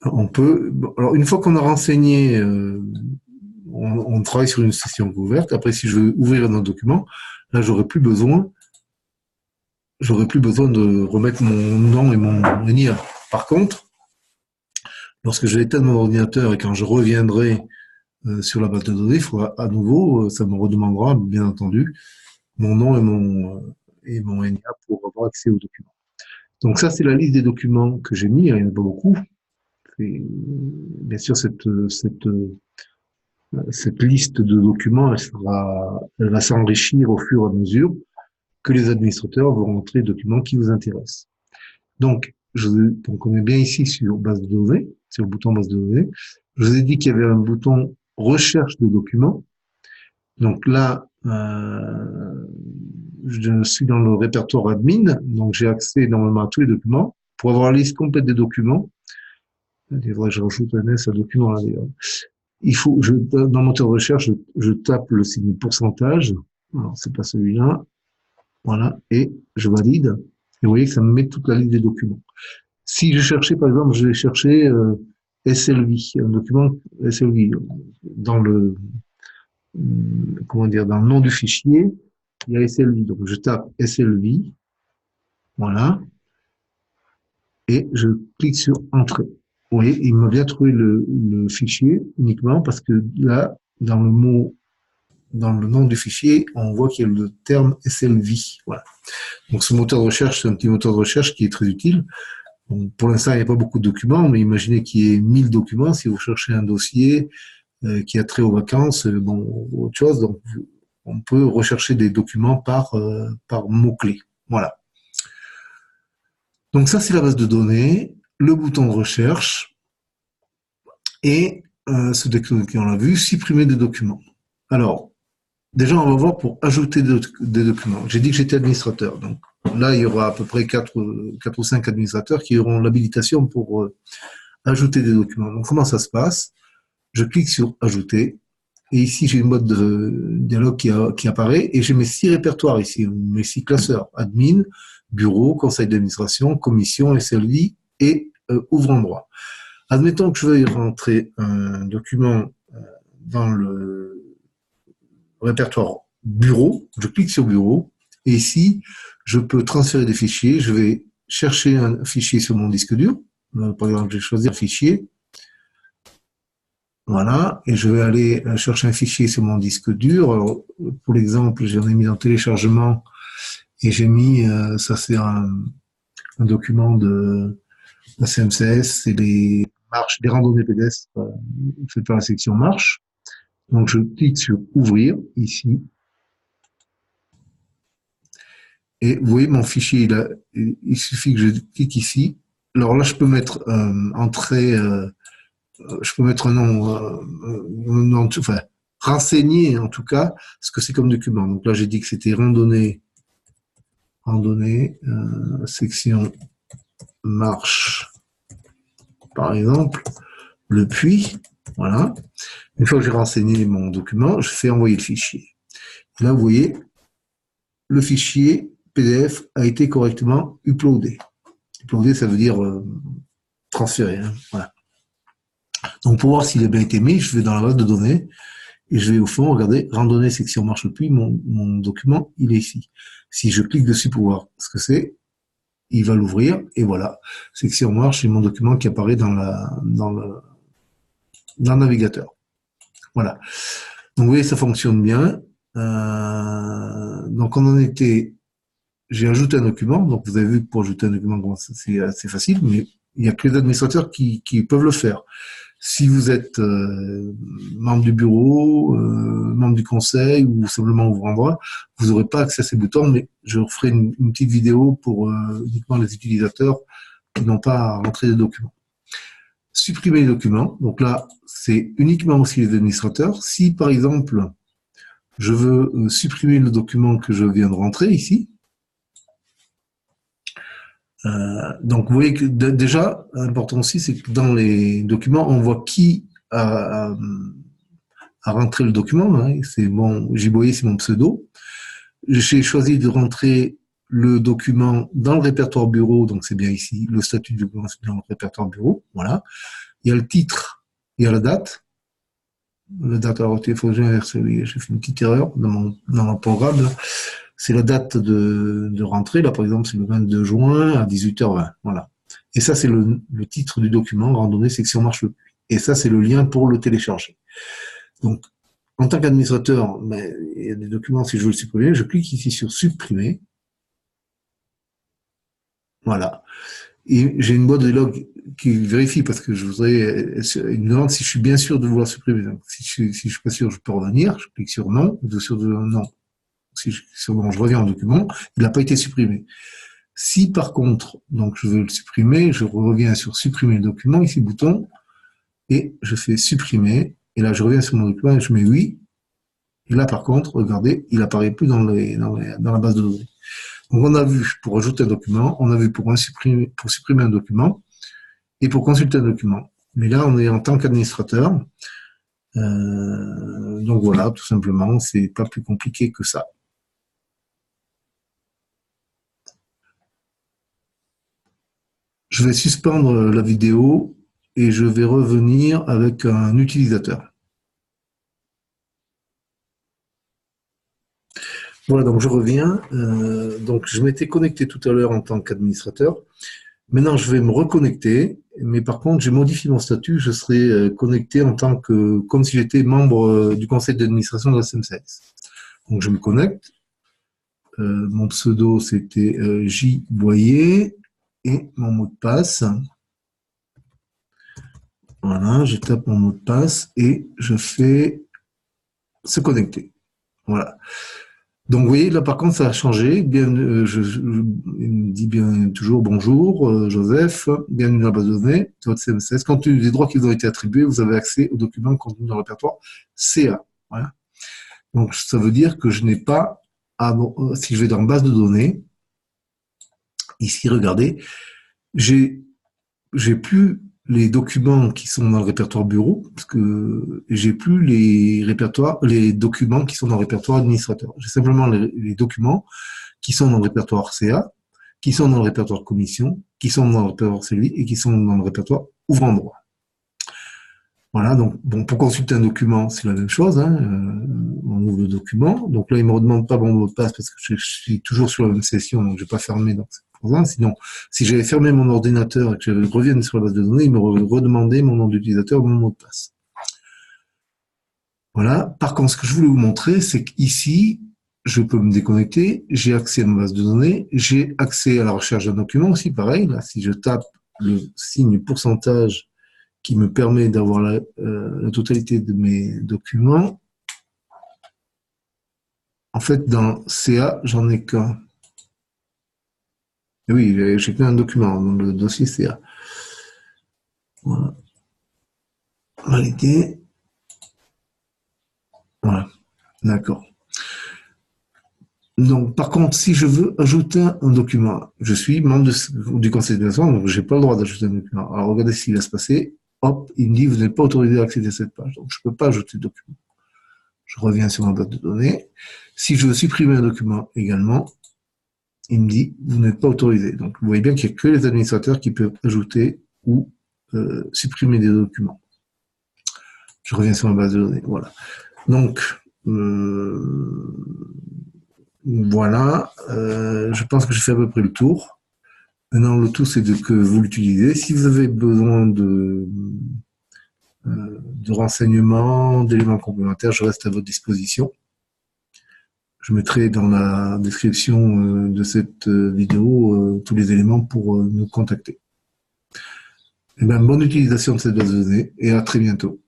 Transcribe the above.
On peut. Alors, une fois qu'on a renseigné, on travaille sur une session ouverte. Après, si je veux ouvrir un autre document, là, j'aurais plus besoin de remettre mon nom et mon NIA. Par contre, lorsque je vais éteindre mon ordinateur et quand je reviendrai sur la base de données, il faudra à nouveau, ça me redemandera, bien entendu, mon nom et mon NIA pour avoir accès aux documents. Donc ça, c'est la liste des documents que j'ai mis. Il n'y en a pas beaucoup. Et bien sûr, cette liste de documents, elle va s'enrichir au fur et à mesure que les administrateurs vont rentrer les documents qui vous intéressent. Donc, donc on est bien ici sur base de données, sur le bouton base de données. Je vous ai dit qu'il y avait un bouton recherche de documents. Donc là, je suis dans le répertoire admin, donc j'ai accès normalement à tous les documents. Pour avoir la liste complète des documents, il faudrait que je rajoute un S à document là d'ailleurs. Dans le moteur de recherche, je tape le signe pourcentage. Alors, c'est pas celui-là. Voilà. Et je valide. Et vous voyez que ça me met toute la liste des documents. Si je cherchais, par exemple, je vais chercher SLV, un document SLV, dans le, comment dire, dans le nom du fichier, il y a SLV. Donc, je tape SLV. Voilà. Et je clique sur Entrée. Vous voyez, il m'a bien trouvé le fichier uniquement parce que là, dans le nom du fichier, on voit qu'il y a le terme SLV. Voilà. Donc ce moteur de recherche, c'est un petit moteur de recherche qui est très utile. Bon, pour l'instant, il n'y a pas beaucoup de documents, mais imaginez qu'il y ait 1000 documents. Si vous cherchez un dossier qui a trait aux vacances, bon, autre chose, donc on peut rechercher des documents par mots-clés. Voilà. Donc ça, c'est la base de données, le bouton de recherche et ce qu'on a vu, supprimer des documents. Alors, déjà, on va voir pour ajouter des documents. J'ai dit que j'étais administrateur. Donc là, il y aura à peu près 4 ou 5 administrateurs qui auront l'habilitation pour ajouter des documents. Donc comment ça se passe? Je clique sur Ajouter. Et ici, j'ai une mode de dialogue qui apparaît. Et j'ai mes 6 répertoires ici, mes 6 classeurs. Admin, bureau, conseil d'administration, commission, SLV et ouvrant droit. Admettons que je veuille rentrer un document dans le répertoire bureau, je clique sur bureau, et ici, je peux transférer des fichiers. Je vais chercher un fichier sur mon disque dur. Par exemple, je vais choisir un fichier. Voilà, et je vais aller chercher un fichier sur mon disque dur. Alors, pour l'exemple, j'en ai mis en téléchargement, et j'ai mis, ça c'est un document de la CMCS, c'est les marches, des randonnées pédestres faites par la section marche. Donc, je clique sur Ouvrir, ici. Et vous voyez, mon fichier, il suffit que je clique ici. Alors là, je peux mettre entrée, je peux mettre un nom, enfin, renseigner en tout cas ce que c'est comme document. Donc là, j'ai dit que c'était randonnée, section marche, par exemple, le puits. Voilà. Une fois que j'ai renseigné mon document, je fais envoyer le fichier. Là, vous voyez, le fichier PDF a été correctement uploadé. Uploadé, ça veut dire transféré. Hein, voilà. Donc, pour voir s'il a bien été mis, je vais dans la base de données et je vais au fond, regarder, randonnée section marche le puits, mon document, il est ici. Si je clique dessus pour voir ce que c'est, il va l'ouvrir et voilà. Section marche, c'est mon document qui apparaît dans le navigateur. Voilà. Donc, vous voyez, ça fonctionne bien. Donc, on en était, j'ai ajouté un document. Donc, vous avez vu que pour ajouter un document, c'est assez facile, mais il n'y a que les administrateurs qui peuvent le faire. Si vous êtes membre du bureau, membre du conseil ou simplement ouvrant droit, vous n'aurez pas accès à ces boutons, mais je ferai une petite vidéo pour uniquement les utilisateurs qui n'ont pas à rentrer des documents. Supprimer les documents, donc là, c'est uniquement aussi les administrateurs. Si, par exemple, je veux supprimer le document que je viens de rentrer ici, donc vous voyez que déjà, important aussi, c'est que dans les documents, on voit qui a rentré le document. Hein, c'est mon Giboyer, c'est mon pseudo. J'ai choisi de rentrer le document dans le répertoire bureau, donc c'est bien ici, le statut du document dans le répertoire bureau. Voilà. il y a le titre, il y a la date. La date, alors il faut que j'inverse, oui, j'ai fait une petite erreur dans mon programme. C'est la date de rentrée, là par exemple c'est le 22 juin à 18h20. Voilà. Et ça c'est le titre du document, randonnée section marche le puits. Et ça c'est le lien pour le télécharger. Donc en tant qu'administrateur, ben, il y a des documents, si je veux le supprimer, je clique ici sur supprimer. Voilà. Et j'ai une boîte de log qui vérifie parce que je voudrais, il me demande si je suis bien sûr de vouloir supprimer. Donc, si je suis pas sûr, je peux revenir. Je clique sur non, sur non. Si je clique sur non, je reviens au document. Il n'a pas été supprimé. Si par contre, donc je veux le supprimer, je reviens sur supprimer le document, ici bouton, et je fais supprimer. Et là, je reviens sur mon document et je mets oui. Et là, par contre, regardez, il apparaît plus dans la base de données. Donc, on a vu pour ajouter un document, on a vu pour supprimer un document et pour consulter un document. Mais là, on est en tant qu'administrateur. Donc voilà, tout simplement, c'est pas plus compliqué que ça. Je vais suspendre la vidéo et je vais revenir avec un utilisateur. Voilà, donc je reviens. Donc je m'étais connecté tout à l'heure en tant qu'administrateur. Maintenant, je vais me reconnecter, mais par contre, j'ai modifié mon statut. Je serai connecté en tant que, comme si j'étais membre du conseil d'administration de la SMCS. Donc je me connecte. Mon pseudo, c'était J. Boyer et mon mot de passe. Voilà, je tape mon mot de passe et je fais se connecter. Voilà. Donc, vous voyez, là, par contre, ça a changé. Bien, il me dit bien toujours bonjour, Joseph, bienvenue dans la base de données de votre CMSS. Compte tenu des droits qui vous ont été attribués, vous avez accès aux documents contenus dans le répertoire CA. Voilà. Donc, ça veut dire que je n'ai pas, si je vais dans base de données, ici, regardez, j'ai plus les documents qui sont dans le répertoire bureau, parce que j'ai plus les documents qui sont dans le répertoire administrateur. J'ai simplement les documents qui sont dans le répertoire CA, qui sont dans le répertoire commission, qui sont dans le répertoire CELI et qui sont dans le répertoire ouvrant droit. Voilà, donc bon, pour consulter un document, c'est la même chose. On ouvre le document. Donc là, il ne me redemande pas mon mot de passe parce que je suis toujours sur la même session, donc je n'ai pas fermé. Donc sinon, si j'avais fermé mon ordinateur et que je revienne sur la base de données, il me redemandait mon nom d'utilisateur ou mon mot de passe. Voilà. Par contre, ce que je voulais vous montrer, c'est qu'ici, je peux me déconnecter, j'ai accès à ma base de données, j'ai accès à la recherche d'un document aussi, pareil. Là, si je tape le signe pourcentage qui me permet d'avoir la totalité de mes documents, en fait, dans CA, j'en ai qu'un. Et oui, j'ai qu'un document dans le dossier CA. Voilà. Valider. Voilà. D'accord. Donc, par contre, si je veux ajouter un document, je suis membre du conseil d'administration, donc je n'ai pas le droit d'ajouter un document. Alors, regardez ce qui va se passer. Hop, il me dit, vous n'êtes pas autorisé à accéder à cette page. Donc, je ne peux pas ajouter de document. Je reviens sur ma base de données. Si je veux supprimer un document également, il me dit, vous n'êtes pas autorisé. Donc, vous voyez bien qu'il n'y a que les administrateurs qui peuvent ajouter ou supprimer des documents. Je reviens sur ma base de données. Voilà. Donc, voilà. Je pense que j'ai fait à peu près le tour. Maintenant, le tout, c'est que vous l'utilisez. Si vous avez besoin de renseignements, d'éléments complémentaires, je reste à votre disposition. Je mettrai dans la description de cette vidéo tous les éléments pour nous contacter. Et bien, bonne utilisation de cette base de données et à très bientôt.